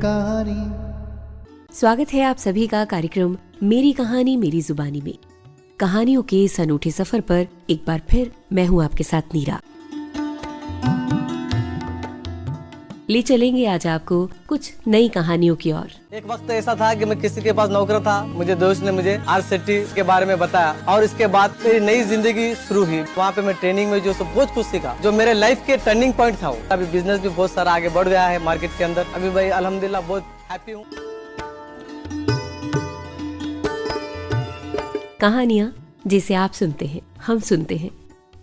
कहानी। स्वागत है आप सभी का कार्यक्रम मेरी कहानी मेरी जुबानी में। कहानियों के इस अनूठे सफर पर एक बार फिर मैं हूँ आपके साथ नीरा। ले चलेंगे आज आपको कुछ नई कहानियों की ओर। एक वक्त ऐसा था कि मैं किसी के पास नौकर था। मुझे दोस्त ने मुझे आर-सिटी के बारे में बताया और इसके बाद मेरी नई जिंदगी शुरू हुई। वहाँ पे मैं ट्रेनिंग में जो सब बहुत कुछ सीखा, जो मेरे लाइफ के टर्निंग पॉइंट था वो। अभी बिजनेस भी बहुत सारा आगे बढ़ गया है मार्केट के अंदर। अभी भाई अल्हम्दुलिल्लाह बहुत हैप्पी हूँ। कहानियाँ जिसे आप सुनते हैं, हम सुनते हैं,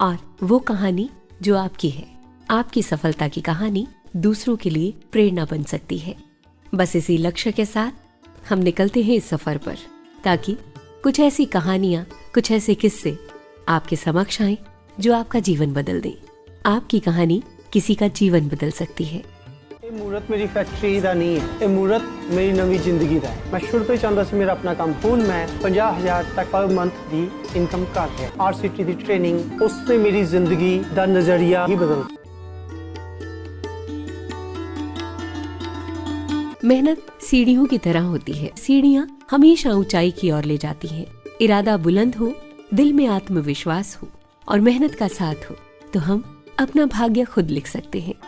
और वो कहानी जो आपकी है। आपकी सफलता की कहानी दूसरों के लिए प्रेरणा बन सकती है। बस इसी लक्ष्य के साथ हम निकलते हैं इस सफर पर, ताकि कुछ ऐसी कहानियां, कुछ ऐसे किस्से आपके समक्ष आए जो आपका जीवन बदल दें। आपकी कहानी किसी का जीवन बदल सकती है। ਇਹ ਮੂਰਤ ਮੇਰੀ ਫੈਕਟਰੀ ਦਾ ਨਹੀਂ ਹੈ, ਇਹ ਮੂਰਤ ਮੇਰੀ ਨਵੀਂ ਜ਼ਿੰਦਗੀ ਦਾ ਹੈ। ਮੈਂ ਸ਼ੁਰੂ ਤੋਂ ਹੀ ਚਾਹੁੰਦਾ ਸੀ ਮੇਰਾ ਆਪਣਾ ਕੰਮ। ਹੁਣ ਮੈਂ 50,000 ਤੱਕ ਪਰ ਮੰਥ ਦੀ ਇਨਕਮ ਕਰ ਰਿਹਾ। ਆਰ-ਸਿਟੀ ਦੀ ਟ੍ਰੇਨਿੰਗ ਉਸਨੇ ਮੇਰੀ ਜ਼ਿੰਦਗੀ ਦਾ ਨਜ਼ਰੀਆ ਹੀ ਬਦਲ ਦਿੱਤਾ। मेहनत सीढ़ियों की तरह होती है। सीढ़ियाँ हमेशा ऊंचाई की ओर ले जाती हैं। इरादा बुलंद हो, दिल में आत्मविश्वास हो और मेहनत का साथ हो तो हम अपना भाग्य खुद लिख सकते हैं।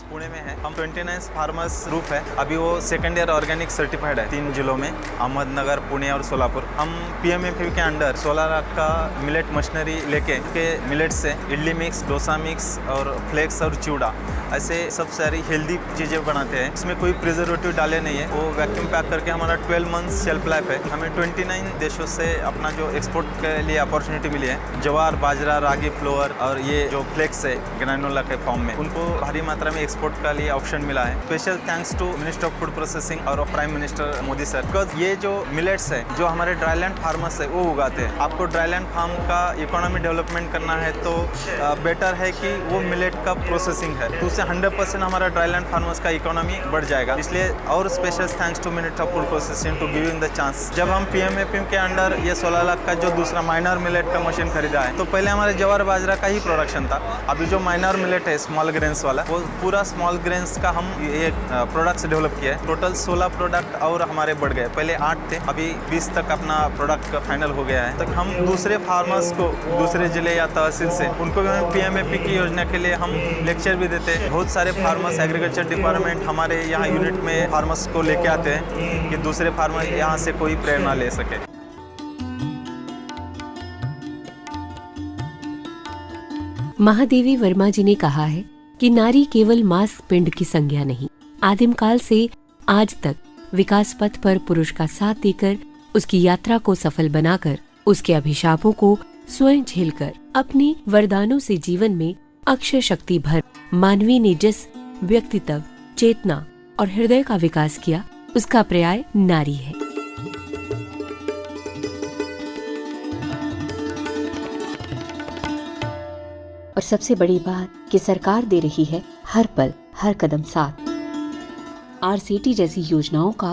पुणे में है। हम 29 फार्मर्स ग्रुप है। अभी वो सेकंड ईयर ऑर्गेनिक सर्टिफाइड है 3 जिलों में, अहमदनगर, पुणे और सोलापुर। हम पीएमएफपी के अंडर 16 लाख का मिलेट मशीनरी लेके के मिलेट से इडली मिक्स, डोसा मिक्स और फ्लेक्स और चिवड़ा ऐसे सब सारी हेल्दी चीज़ें बनाते हैं। इसमें कोई प्रिजर्वेटिव डाले नहीं है। वो वैक्यूम पैक करके हमारा 12 मंथ्स शेल्फ लाइफ है। हमें 29 देशों से अपना जो एक्सपोर्ट के लिए अपॉर्चुनिटी मिली है। ज्वार, बाजरा, रागी फ्लोर और ये जो फ्लेक्स है ग्रैनुला के फॉर्म में, उनको भारी मात्रा में एक्सपोर्ट का लिए ऑप्शन मिला है। Special thanks to minister of food processing और prime minister Modi sir. Because ये जो मिलेट्स है जो हमारे ड्राईलैंड फार्मर्स है वो उगाते हैं। आपको ड्राईलैंड फार्म का इकोनॉमी डेवलपमेंट करना है तो बेटर है कि वो मिलेट का प्रोसेसिंग है, तो उससे 100% हमारा ड्राईलैंड फार्मर्स का इकोनॉमी बढ़ जाएगा। इसलिए और special thanks to minister of food processing to giving the chance. जब हम पीएमएफपी के अंडर ये 16 लाख का जो दूसरा माइनर मिलेट का मशीन खरीदा है, तो पहले हमारे ज्वार बाजरा का ही प्रोडक्शन था। अभी जो माइनर मिलेट है स्मॉल ग्रेन्स वाला, वो पूरा स्मॉल ग्रेन्स का हम ये प्रोडक्ट्स डेवलप किया है। टोटल 16 प्रोडक्ट और हमारे बढ़ गए। पहले 8 थे, अभी 20 तक अपना प्रोडक्ट का फाइनल हो गया है। तक हम दूसरे फार्मर्स को दूसरे जिले या तहसील से उनको भी हम पीएमएफपी की योजना के लिए हम लेक्चर भी देते हैं। बहुत सारे फार्मर्स एग्रीकल्चर डिपार्टमेंट हमारे यहाँ यूनिट में फार्मर्स को लेके आते हैं कि दूसरे फार्मर यहाँ से कोई प्रेरणा ले सके। महादेवी वर्मा जी ने कहा है कि नारी केवल मांस पिंड की संज्ञा नहीं, आदिम काल से आज तक विकास पथ पर पुरुष का साथ देकर उसकी यात्रा को सफल बनाकर उसके अभिशापों को स्वयं झेलकर अपने वरदानों से जीवन में अक्षय शक्ति भर मानवी ने जिस व्यक्तित्व, चेतना और हृदय का विकास किया उसका पर्याय नारी है। और सबसे बड़ी बात कि सरकार दे रही है हर पल हर कदम साथ। आर-सिटी जैसी योजनाओं का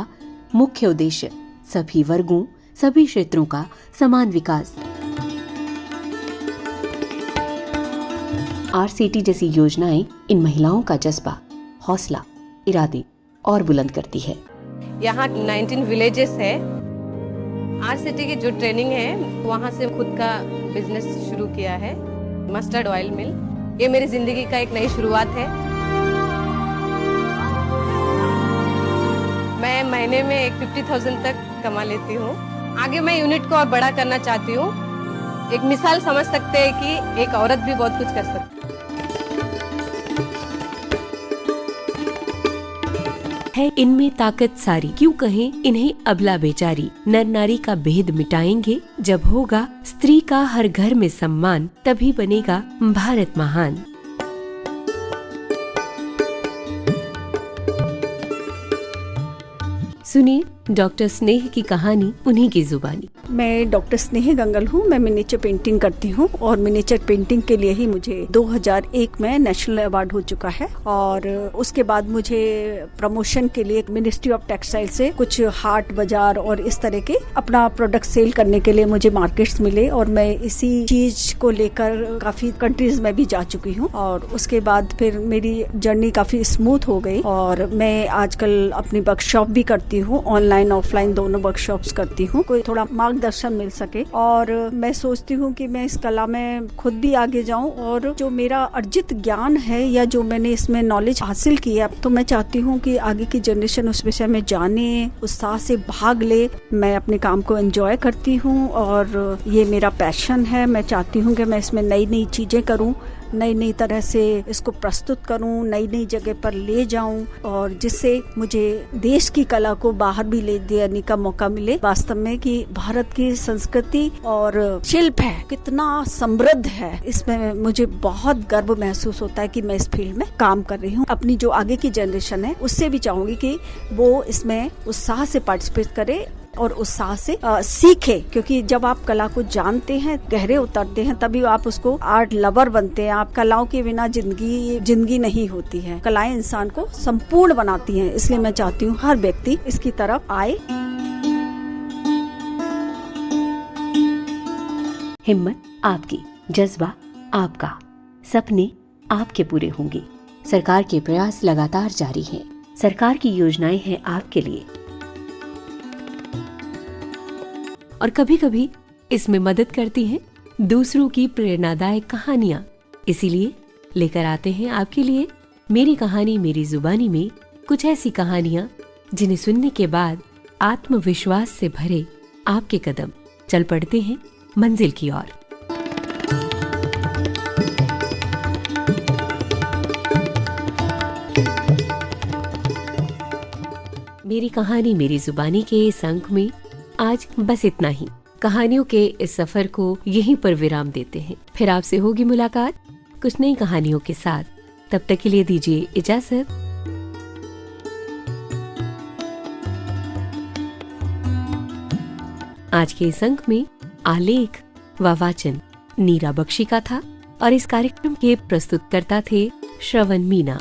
मुख्य उद्देश्य सभी वर्गों, सभी क्षेत्रों का समान विकास। आर-सिटी जैसी योजनाएं इन महिलाओं का जज्बा, हौसला, इरादे और बुलंद करती है। यहाँ 19 विलेजेस है। आर-सिटी की जो ट्रेनिंग है वहाँ से खुद का बिजनेस शुरू किया है, मस्टर्ड ऑयल मिल। ये मेरी जिंदगी का एक नई शुरुआत है। मैं महीने में 50,000 तक कमा लेती हूँ। आगे मैं यूनिट को और बड़ा करना चाहती हूँ। एक मिसाल समझ सकते हैं कि एक औरत भी बहुत कुछ कर सकती है। इनमें ताकत सारी, क्यों कहें इन्हें अबला बेचारी। नर नारी का भेद मिटाएंगे जब होगा स्त्री का हर घर में सम्मान, तभी बनेगा भारत महान। सुनिए डॉक्टर स्नेह की कहानी उन्हीं की जुबानी। मैं डॉक्टर स्नेह गंगल हूँ। मैं मिनिएचर पेंटिंग करती हूँ और मिनिएचर पेंटिंग के लिए ही मुझे 2001 में नेशनल अवार्ड हो चुका है। और उसके बाद मुझे प्रमोशन के लिए मिनिस्ट्री ऑफ टेक्सटाइल से कुछ हाट बाजार और इस तरह के अपना प्रोडक्ट सेल करने के लिए मुझे मार्केट्स मिले और मैं इसी चीज को लेकर काफी कंट्रीज में भी जा चुकी हूँ। और उसके बाद फिर मेरी जर्नी काफी स्मूथ हो गई और मैं आजकल अपनी वर्कशॉप भी करती हूँ, ऑनलाइन ऑफलाइन दोनों वर्कशॉप्स करती हूँ, कोई थोड़ा मार्गदर्शन मिल सके। और मैं सोचती हूँ कि मैं इस कला में खुद भी आगे जाऊँ और जो मेरा अर्जित ज्ञान है या जो मैंने इसमें नॉलेज हासिल की है, तो मैं चाहती हूँ कि आगे की जनरेशन उस विषय में जाने, उत्साह से भाग ले। मैं अपने काम को एंजॉय करती हूँ और ये मेरा पैशन है। मैं चाहती हूँ कि मैं इसमें नई नई चीजें करूँ, नई नई तरह से इसको प्रस्तुत करूं, नई नई जगह पर ले जाऊं और जिससे मुझे देश की कला को बाहर भी ले जाने का मौका मिले। वास्तव में कि भारत की संस्कृति और शिल्प है कितना समृद्ध है, इसमें मुझे बहुत गर्व महसूस होता है कि मैं इस फील्ड में काम कर रही हूँ। अपनी जो आगे की जनरेशन है उससे भी चाहूंगी कि वो इसमें उत्साह से पार्टिसिपेट करे और उत्साह से सीखे, क्योंकि जब आप कला को जानते हैं, गहरे उतरते हैं, तभी आप उसको आर्ट लवर बनते हैं। आप कलाओं के बिना जिंदगी नहीं होती है। कलाएं इंसान को संपूर्ण बनाती हैं। इसलिए मैं चाहती हूँ हर व्यक्ति इसकी तरफ आए। हिम्मत आपकी, जज्बा आपका, सपने आपके पूरे होंगे। सरकार के प्रयास लगातार जारी हैं। सरकार की योजनाएं हैं आपके लिए और कभी कभी इसमें मदद करती हैं दूसरों की प्रेरणादायक कहानियां। इसीलिए लेकर आते हैं आपके लिए मेरी कहानी मेरी जुबानी में कुछ ऐसी कहानियां जिन्हें सुनने के बाद आत्मविश्वास से भरे आपके कदम चल पड़ते हैं मंजिल की ओर। मेरी कहानी मेरी जुबानी के इस अंक में आज बस इतना ही। कहानियों के इस सफर को यहीं पर विराम देते हैं। फिर आपसे होगी मुलाकात कुछ नई कहानियों के साथ। तब तक के लिए दीजिए इजाजत। आज के इस अंक में आलेख व वाचन नीरा बख्शी का था और इस कार्यक्रम के प्रस्तुतकर्ता थे श्रवण मीना।